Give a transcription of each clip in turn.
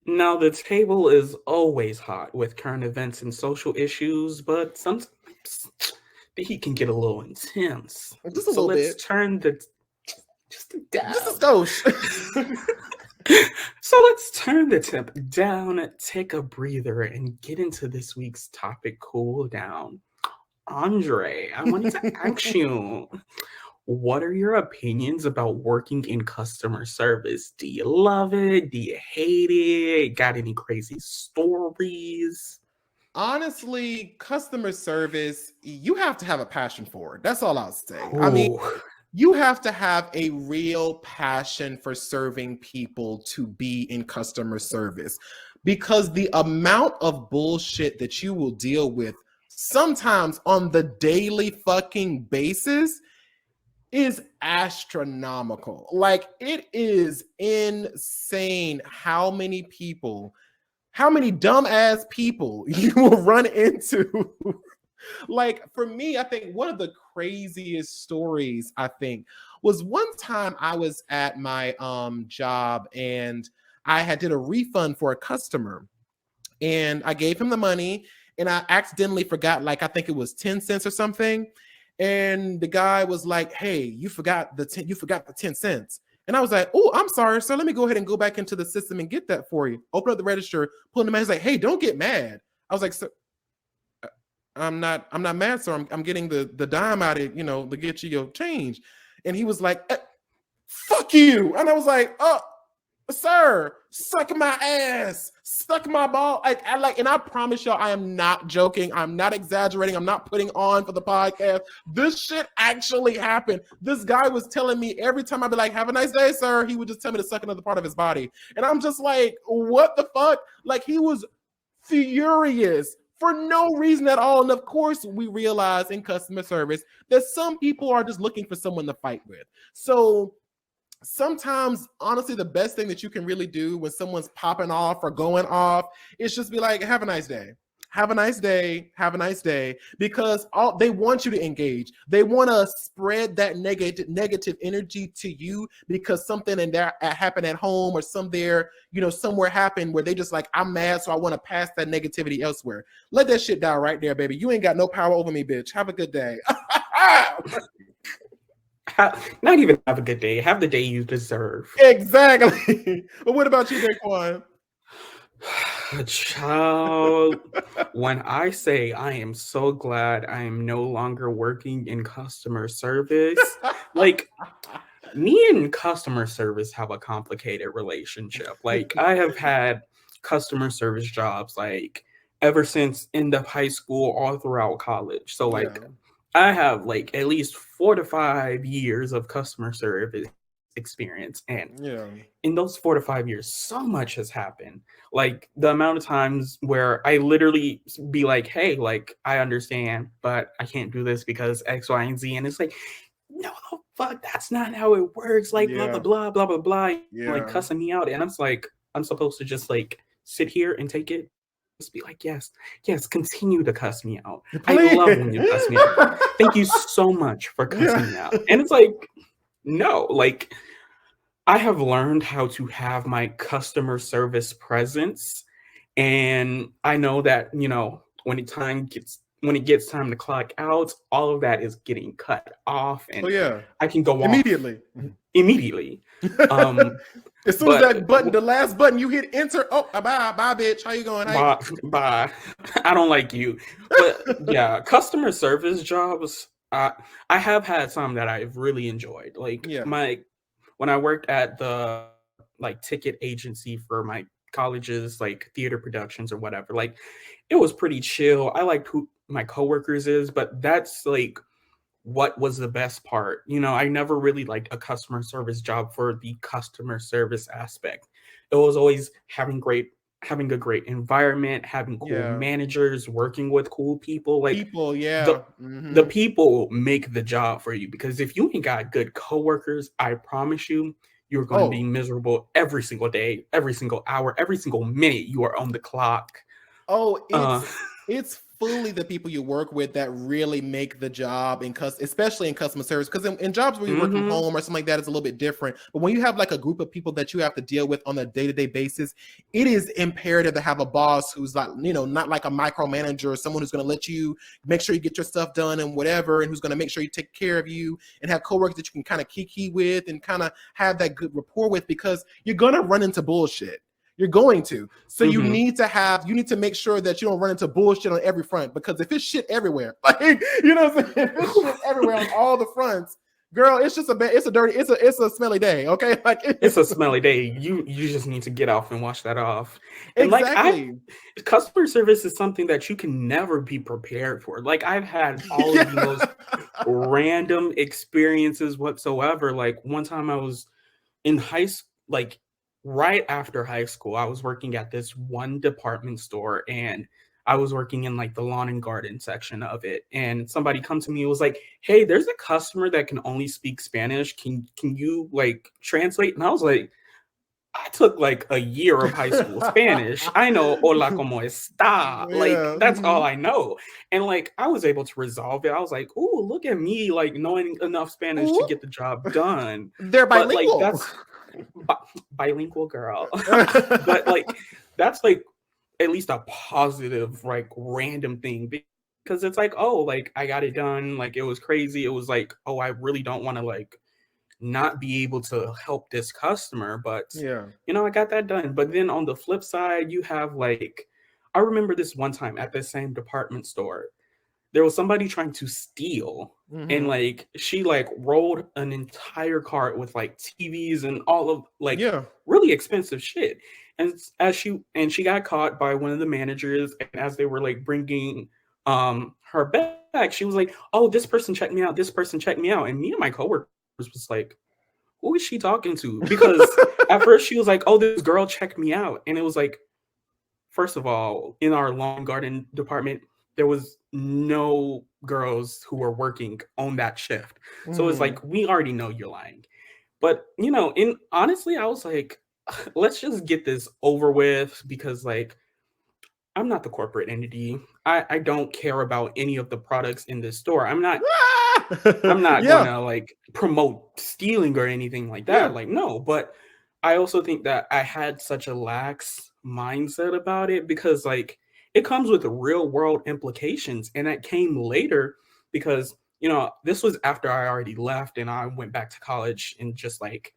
Now, the table is always hot with current events and social issues, but sometimes the heat can get a little intense. Just a So little let's bit, turn the just a just a dab. skosh. So let's turn the temp down, take a breather, and get into this week's topic cool down. Andre, I wanted to ask you, what are your opinions about working in customer service? Do you love it? Do you hate it? Got any crazy stories? Honestly, customer service, you have to have a passion for it. That's all I'll say. I mean, Ooh, you have to have a real passion for serving people to be in customer service because the amount of bullshit that you will deal with sometimes on the daily fucking basis is astronomical. Like, it is insane how many dumbass people you will run into. Like, for me, I think one of the craziest stories, I think, was one time I was at my job and I had did a refund for a customer and I gave him the money and I accidentally forgot, like, I think it was 10 cents or something. And the guy was like, "Hey, you forgot the 10 cents." And I was like, "Oh, I'm sorry, sir. Let me go ahead and go back into the system and get that for you." Open up the register, pull in the money. He's like, "Hey, don't get mad." I was like, "Sir, I'm not mad, sir. I'm getting the dime out of, to get you your change." And he was like, "Fuck you." And I was like, "Oh, sir, suck my ass, suck my ball." And I promise y'all, I am not joking. I'm not exaggerating. I'm not putting on for the podcast. This shit actually happened. This guy was telling me every time I'd be like, "Have a nice day, sir," he would just tell me to suck another part of his body. And I'm just like, what the fuck? Like, he was furious for no reason at all. And of course, we realize in customer service that some people are just looking for someone to fight with. So sometimes, honestly, the best thing that you can really do when someone's popping off or going off is just be like, "Have a nice day. Have a nice day. Have a nice day." Because all they want you to engage. They want to spread that negative energy to you because something in there happened at home or somewhere happened where they just like, "I'm mad, so I want to pass that negativity elsewhere." Let that shit die right there, baby. You ain't got no power over me, bitch. Have a good day. not even have a good day. Have the day you deserve. Exactly. But what about you, Daquon? Child, when I say I am so glad I am no longer working in customer service, like me and customer service have a complicated relationship. Like I have had customer service jobs like ever since end of high school all throughout college. So Yeah. like I have like at least 4 to 5 years of customer service experience, and Yeah. in those 4 to 5 years so much has happened. Like the amount of times where I literally be like, "Hey, like I understand but I can't do this because X, Y, and Z," and it's like, "No, fuck, that's not how it works," like blah blah Yeah. blah blah blah blah, like Yeah. cussing me out. And I'm just like, I'm supposed to just like sit here and take it, just be like, "Yes, yes, continue to cuss me out. I love when Please. you cuss me out. Thank you so much for Yeah. cussing me out." And it's like, no, like I have learned how to have my customer service presence, and I know that, when it gets time to clock out, all of that is getting cut off Oh and yeah. I can go off Immediately. immediately. Um As soon as but that button, the last button you hit enter. Oh, bye, bitch. How you going? How you... bye. I don't like you. But yeah, customer service jobs, I have had some that I've really enjoyed. Like Yeah. my when I worked at the like ticket agency for my college's like theater productions or whatever, like it was pretty chill. I liked who my coworkers is, but that's like what was the best part. I never really liked a customer service job for the customer service aspect. It was always having a great environment, having cool Yeah. managers, working with cool people. Like People. the Yeah. the people make the job for you, because if you ain't got good coworkers, I promise you, you're going to be Oh. miserable every single day, every single hour, every single minute you are on the clock. Oh, Uh, it's fully the people you work with that really make the job, especially in customer service. Because in jobs where you work from home or something like that, it's a little bit different. But when you have like a group of people that you have to deal with on a day-to-day basis, it is imperative to have a boss who's like, not like a micromanager or someone who's going to let you make sure you get your stuff done and whatever, and who's going to make sure you take care of you, and have coworkers that you can kind of kiki with and kind of have that good rapport with, because you're going to run into bullshit. You're going to. So you need to make sure that you don't run into bullshit on every front, because if it's shit everywhere, like, you know what I'm saying? If it's shit everywhere on all the fronts, girl, it's a smelly day, okay? Like it's a smelly day. You just need to get off and wash that off. And exactly. Customer service is something that you can never be prepared for. Like, I've had all of the most random experiences whatsoever. Like, one time I was in high school, like right after high school, I was working at this one department store, and I was working in like the lawn and garden section of it. And somebody come to me and was like, "Hey, there's a customer that can only speak Spanish. Can you like translate?" And I was like, I took like a year of high school Spanish. I know hola como está. Like, that's all I know. And like, I was able to resolve it. I was like, "Ooh, look at me, like knowing enough Spanish to get the job done." They're bilingual. But like, that's bilingual girl. But like, that's like at least a positive, like random thing, because it's like, oh, like I got it done. Like, it was crazy. It was like, oh, I really don't want to like not be able to help this customer, but I got that done. But then on the flip side, you have like, I remember this one time at the same department store, there was somebody trying to steal, and like she like rolled an entire cart with like TVs and all of like really expensive shit. And she got caught by one of the managers, and as they were like bringing her back, she was like, "Oh, this person checked me out, this person checked me out." And me and my coworker was like, who is she talking to? Because at first she was like, "Oh, this girl checked me out." And it was like, first of all, in our lawn garden department, there was no girls who were working on that shift. So it's like, we already know you're lying. But, honestly, I was like, let's just get this over with, because like, I'm not the corporate entity. I don't care about any of the products in this store. I'm not gonna like promote stealing or anything like that. Like, no, but I also think that I had such a lax mindset about it, because like it comes with real world implications. And that came later, because this was after I already left and I went back to college and just like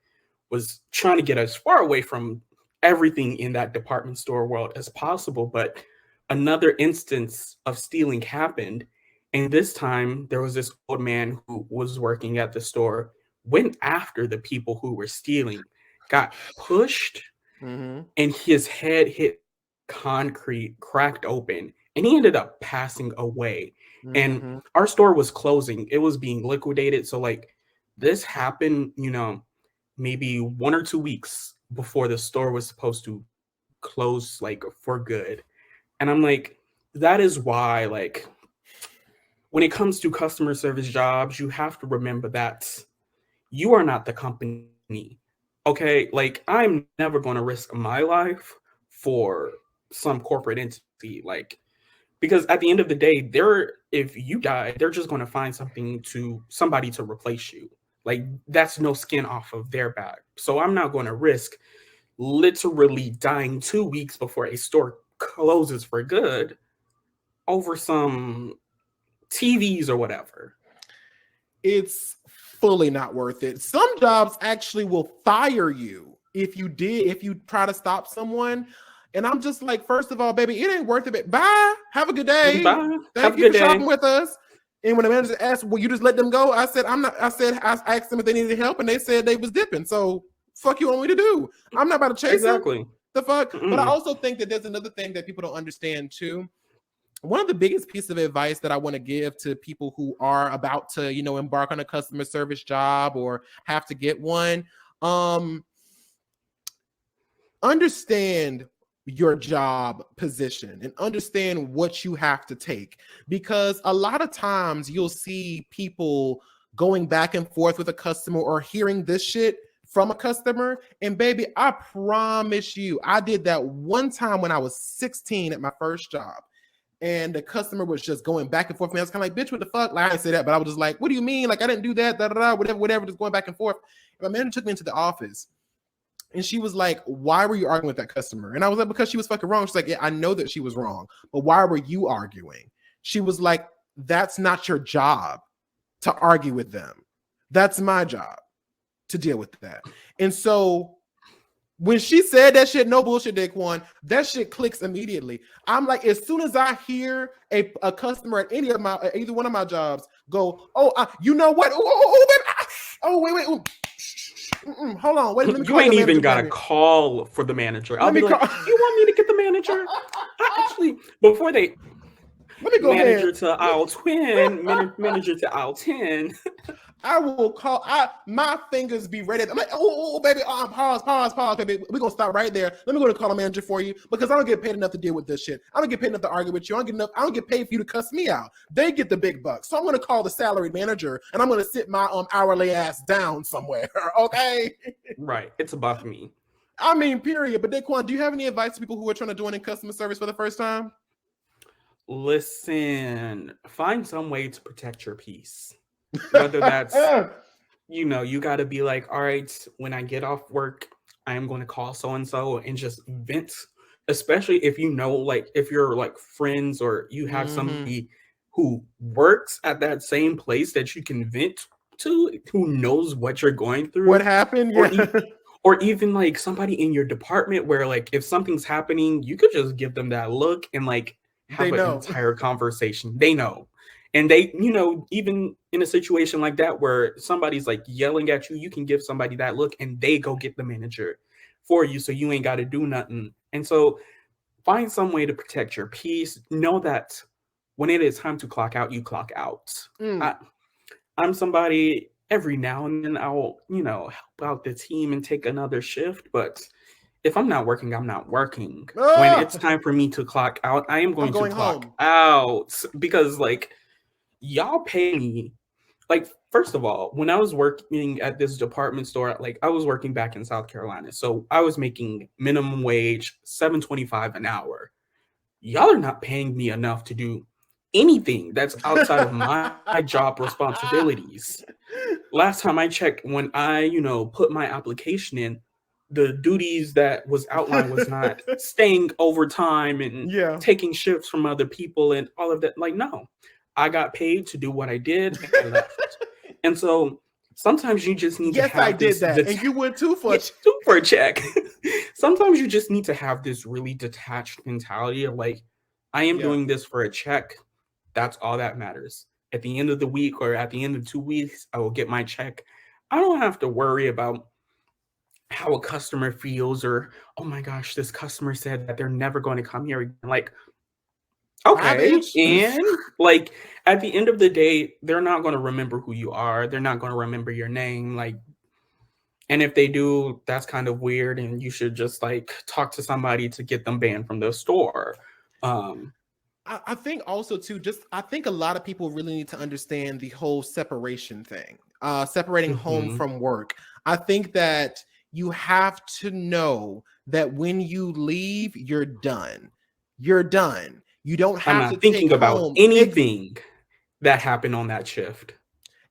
was trying to get as far away from everything in that department store world as possible. But another instance of stealing happened. And this time there was this old man who was working at the store, went after the people who were stealing, got pushed, and his head hit concrete, cracked open, and he ended up passing away. And our store was closing. It was being liquidated. So like, this happened, maybe 1 or 2 weeks before the store was supposed to close, like for good. And I'm like, that is why, like, when it comes to customer service jobs, you have to remember that you are not the company. Okay, like, I'm never going to risk my life for some corporate entity, like, because at the end of the day, if you die, they're just going to find somebody to replace you. Like, that's no skin off of their back. So I'm not going to risk literally dying 2 weeks before a store closes for good over some TVs or whatever. It's fully not worth it. Some jobs actually will fire you if you try to stop someone. And I'm just like, first of all, baby, it ain't worth it. Bye. Have a good day. Bye. Thank you for shopping with us. And when the manager asked, "Will you just let them go?" I said, "I'm not." I asked them if they needed help, and they said they was dipping. So fuck you want me to do? I'm not about to chase them. The fuck. But I also think that there's another thing that people don't understand too. One of the biggest pieces of advice that I want to give to people who are about to, embark on a customer service job or have to get one, understand your job position and understand what you have to take, because a lot of times you'll see people going back and forth with a customer or hearing this shit from a customer. And baby, I promise you, I did that one time when I was 16 at my first job. and the customer was just going back and forth. I was kind of like, bitch, what the fuck? Like, I didn't say that, but I was just like, what do you mean? Like, I didn't do that, whatever, just going back and forth. And my manager took me into the office, and she was like, why were you arguing with that customer? And I was like, because she was fucking wrong. She's like, yeah, I know that she was wrong, but why were you arguing? She was like, that's not your job to argue with them. That's my job to deal with that. And so when she said that shit, no bullshit, Daquon, that shit clicks immediately. I'm like, as soon as I hear a customer at either one of my jobs go, you know what? Wait. Hold on, wait. Let me you ain't even got to call for the manager. I'll be like, you want me to get the manager? Actually, before they let me go manager ahead. To aisle 10, manager to aisle 10. I will call. My fingers be ready. I'm like, baby, pause, baby. We're gonna stop right there. Let me go to call a manager for you because I don't get paid enough to deal with this shit. I don't get paid enough to argue with you. I don't get paid for you to cuss me out. They get the big bucks. So I'm gonna call the salaried manager and I'm gonna sit my hourly ass down somewhere. Okay. Right. It's above me. I mean, period. But Daquon, do you have any advice to people who are trying to join in customer service for the first time? Listen, find some way to protect your peace. Whether that's, you got to be like, all right, when I get off work, I am going to call so-and-so and just vent, especially if like, if you're like friends or you have somebody who works at that same place that you can vent to, who knows what you're going through. What happened? Or even like somebody in your department where like, if something's happening, you could just give them that look and like have an entire conversation. They know. And they, even in a situation like that where somebody's like yelling at you, you can give somebody that look and they go get the manager for you. So you ain't got to do nothing. And so find some way to protect your peace. Know that when it is time to clock out, you clock out. I'm somebody, every now and then I'll, help out the team and take another shift. But if I'm not working, I'm not working. When it's time for me to clock out, I am going to clock out because like, y'all pay me. Like, first of all, when I was working at this department store, like I was working back in South Carolina. So I was making minimum wage, $7.25 an hour. Y'all are not paying me enough to do anything that's outside of my job responsibilities. Last time I checked, when I, put my application in, the duties that was outlined was not staying overtime and taking shifts from other people and all of that. Like, no. I got paid to do what I did and I left. And so sometimes you just need to have I did that. And you went too for a check. Sometimes you just need to have this really detached mentality of like, I am doing this for a check. That's all that matters. At the end of the week or at the end of 2 weeks, I will get my check. I don't have to worry about how a customer feels or, oh my gosh, this customer said that they're never going to come here again. Like, okay, and like at the end of the day, they're not going to remember who you are. They're not going to remember your name. Like, and if they do, that's kind of weird. And you should just like talk to somebody to get them banned from the store. I think also too, I think a lot of people really need to understand the whole separation thing, separating home from work. I think that you have to know that when you leave, you're done. You're done. You don't have to thinking about anything that happened on that shift.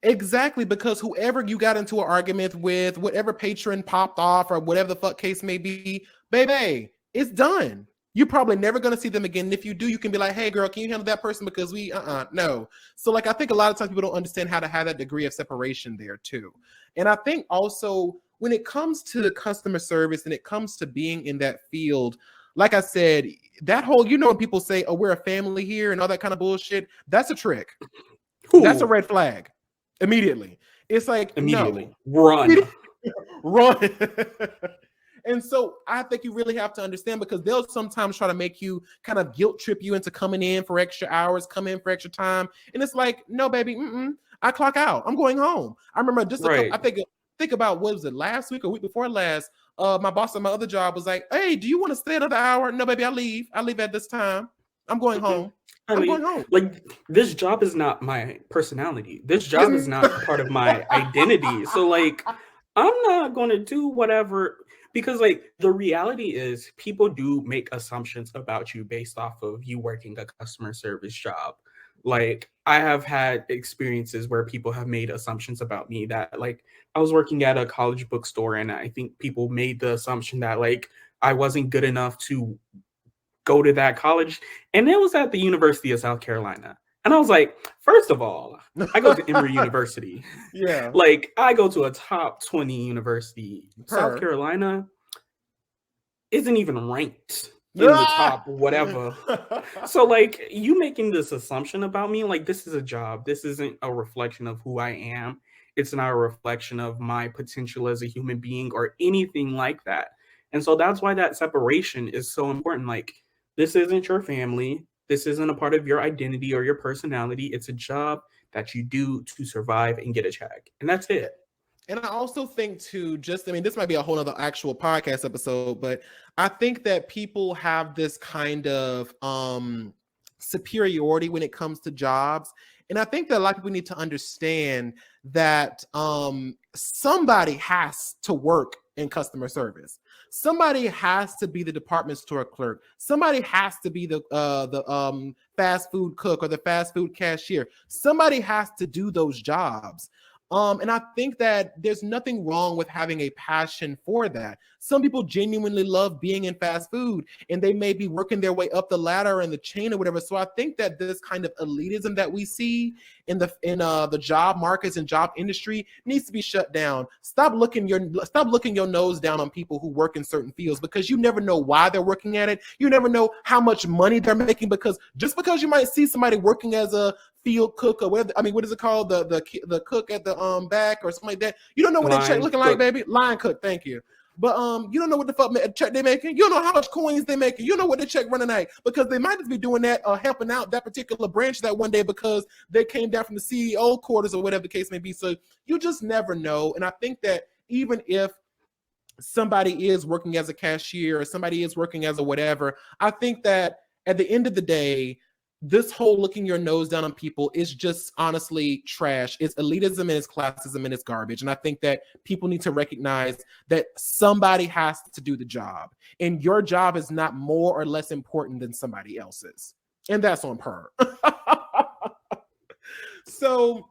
Exactly, because whoever you got into an argument with, whatever patron popped off or whatever the fuck case may be, baby, it's done. You're probably never going to see them again. And if you do, you can be like, hey girl, can you handle that person? Because no. So like, I think a lot of times people don't understand how to have that degree of separation there too. And I think also when it comes to the customer service and it comes to being in that field, like I said, that whole, when people say, oh, we're a family here and all that kind of bullshit, that's a trick. Ooh. That's a red flag. Immediately. It's like, no. Run. Run. And so I think you really have to understand, because they'll sometimes try to make you kind of guilt trip you into coming in for extra hours, come in for extra time. And it's like, no, baby, I clock out. I'm going home. I remember think about, what was it, last week or week before last? My boss at my other job was like, hey, do you want to stay another hour? No, baby, I leave at this time. I'm going home. I'm going home. Like, this job is not my personality. This job is not part of my identity. So like, I'm not going to do whatever. Because like the reality is people do make assumptions about you based off of you working a customer service job. Like I have had experiences where people have made assumptions about me that like I was working at a college bookstore and I think people made the assumption that like I wasn't good enough to go to that college, and it was at the University of South Carolina. And I was like, first of all, I go to Emory University. Yeah. Like, I go to a top 20 university. South Per. Carolina isn't even ranked in the top whatever. So, like, you making this assumption about me, like, this is a job. This isn't a reflection of who I am. It's not a reflection of my potential as a human being or anything like that. And so that's why that separation is so important. Like, this isn't your family. This isn't a part of your identity or your personality. It's a job that you do to survive and get a check. And that's it. And I also think too, I mean, this might be a whole other actual podcast episode, but I think that people have this kind of superiority when it comes to jobs. And I think that a lot of people need to understand that somebody has to work in customer service. Somebody has to be the department store clerk. Somebody has to be the fast food cook or the fast food cashier. Somebody has to do those jobs. And I think that there's nothing wrong with having a passion for that. Some people genuinely love being in fast food and they may be working their way up the ladder and the chain or whatever. So I think that this kind of elitism that we see in the job markets and job industry needs to be shut down. Stop looking your nose down on people who work in certain fields, because you never know why they're working at it. You never know how much money they're making, because just because you might see somebody working as a field cook or whatever, I mean, what is it called? The cook at the back or something like that. You don't know what that check looking like, baby. Line cook, thank you. But you don't know what the fuck check they making. You don't know how much coins they making. You don't know what the check running at, because they might just be doing that helping out that particular branch that one day because they came down from the CEO quarters or whatever the case may be. So you just never know. And I think that even if somebody is working as a cashier or somebody is working as a whatever, I think that at the end of the day, this whole looking your nose down on people is just honestly trash. It's elitism and it's classism and it's garbage. And I think that people need to recognize that somebody has to do the job, and your job is not more or less important than somebody else's. And that's on per. So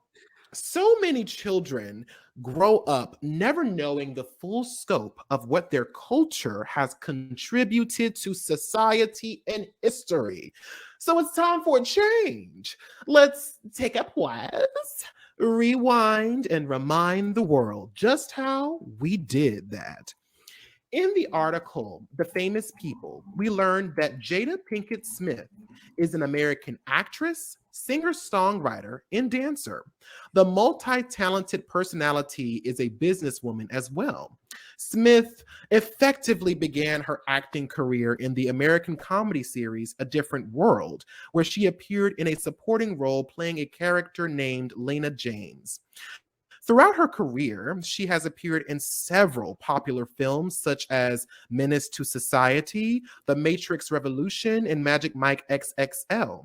many children grow up never knowing the full scope of what their culture has contributed to society and history. So it's time for a change. Let's take a pause, rewind, and remind the world just how we did that. In the article, The Famous People, we learned that Jada Pinkett Smith is an American actress, singer-songwriter, and dancer. The multi-talented personality is a businesswoman as well. Smith effectively began her acting career in the American comedy series A Different World, where she appeared in a supporting role playing a character named Lena James. Throughout her career, she has appeared in several popular films such as Menace to Society, The Matrix Revolution, and Magic Mike XXL.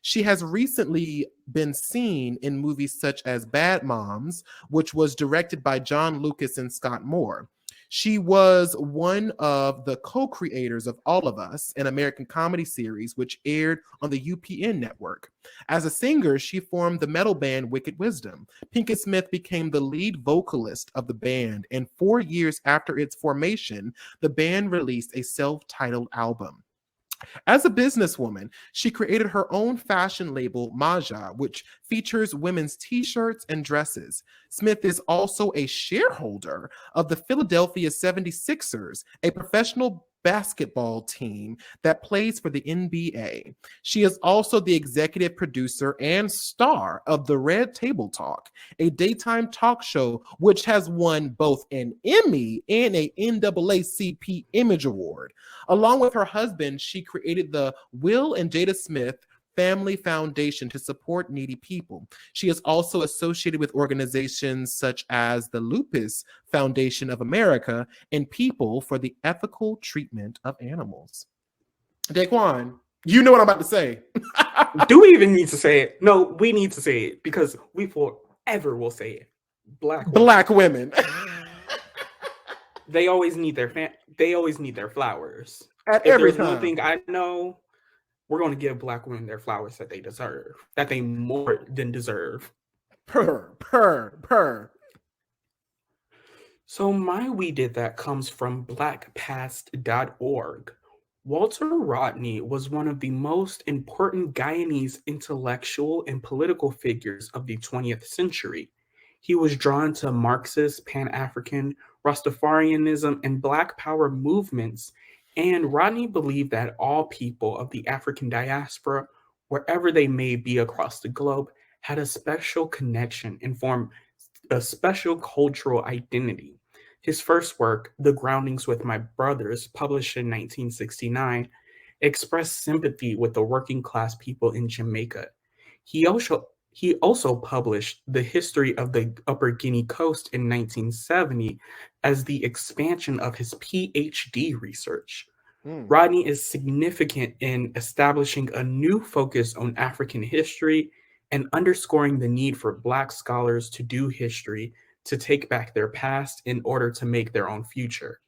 She has recently been seen in movies such as Bad Moms, which was directed by John Lucas and Scott Moore. She was one of the co-creators of All of Us, an American comedy series which aired on the UPN network. As a singer, she formed the metal band Wicked Wisdom. Pinkett Smith became the lead vocalist of the band, and 4 years after its formation, the band released a self-titled album. As a businesswoman, she created her own fashion label, Maja, which features women's t-shirts and dresses. Smith is also a shareholder of the Philadelphia 76ers, a professional basketball team that plays for the NBA. She is also the executive producer and star of The Red Table Talk, a daytime talk show which has won both an Emmy and a NAACP Image Award. Along with her husband, she created the Will and Jada Smith Family Foundation to support needy people. She is also associated with organizations such as the Lupus Foundation of America and People for the Ethical Treatment of Animals. Daquon, you know what I'm about to say. Do we even need to say it? No, we need to say it because we forever will say it. Black women. they always need they always need their flowers. at If every there's one time. thing I know, we're going to give Black women their flowers that they deserve, that they more than deserve. Purr. So my We Did That comes from blackpast.org. Walter Rodney was one of the most important Guyanese intellectual and political figures of the 20th century. He was drawn to Marxist, Pan-African, Rastafarianism, and Black Power movements, and Rodney believed that all people of the African diaspora, wherever they may be across the globe, had a special connection and formed a special cultural identity. His first work, The Groundings with My Brothers, published in 1969, expressed sympathy with the working class people in Jamaica. He also published The History of the Upper Guinea Coast in 1970 as the expansion of his PhD research. Mm. Rodney is significant in establishing a new focus on African history and underscoring the need for Black scholars to do history to take back their past in order to make their own future.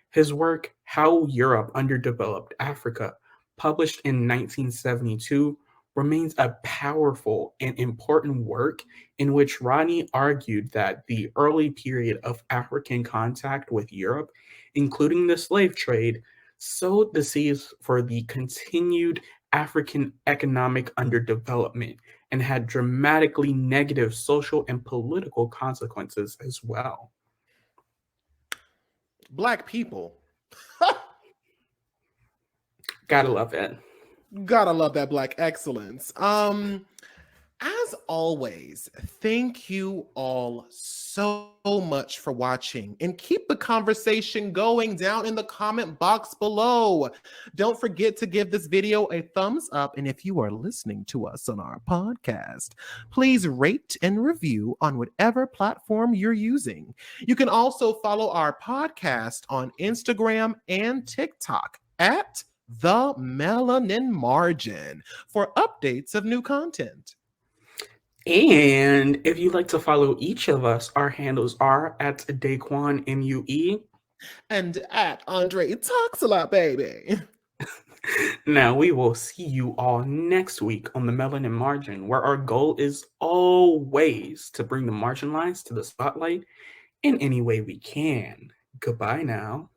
His work, How Europe Underdeveloped Africa, published in 1972, remains a powerful and important work in which Rodney argued that the early period of African contact with Europe, including the slave trade, sowed the seeds for the continued African economic underdevelopment and had dramatically negative social and political consequences as well. Black people. Gotta love it. Gotta love that Black excellence. As always, thank you all so much for watching, and keep the conversation going down in the comment box below. Don't forget to give this video a thumbs up, and if you are listening to us on our podcast, please rate and review on whatever platform you're using. You can also follow our podcast on Instagram and TikTok at The Melanin Margin for updates of new content. And if you'd like to follow each of us, our handles are at Daquon MUE. And at Andre Talks a Lot, baby. Now, we will see you all next week on the Melanin Margin, where our goal is always to bring the marginalized to the spotlight in any way we can. Goodbye now.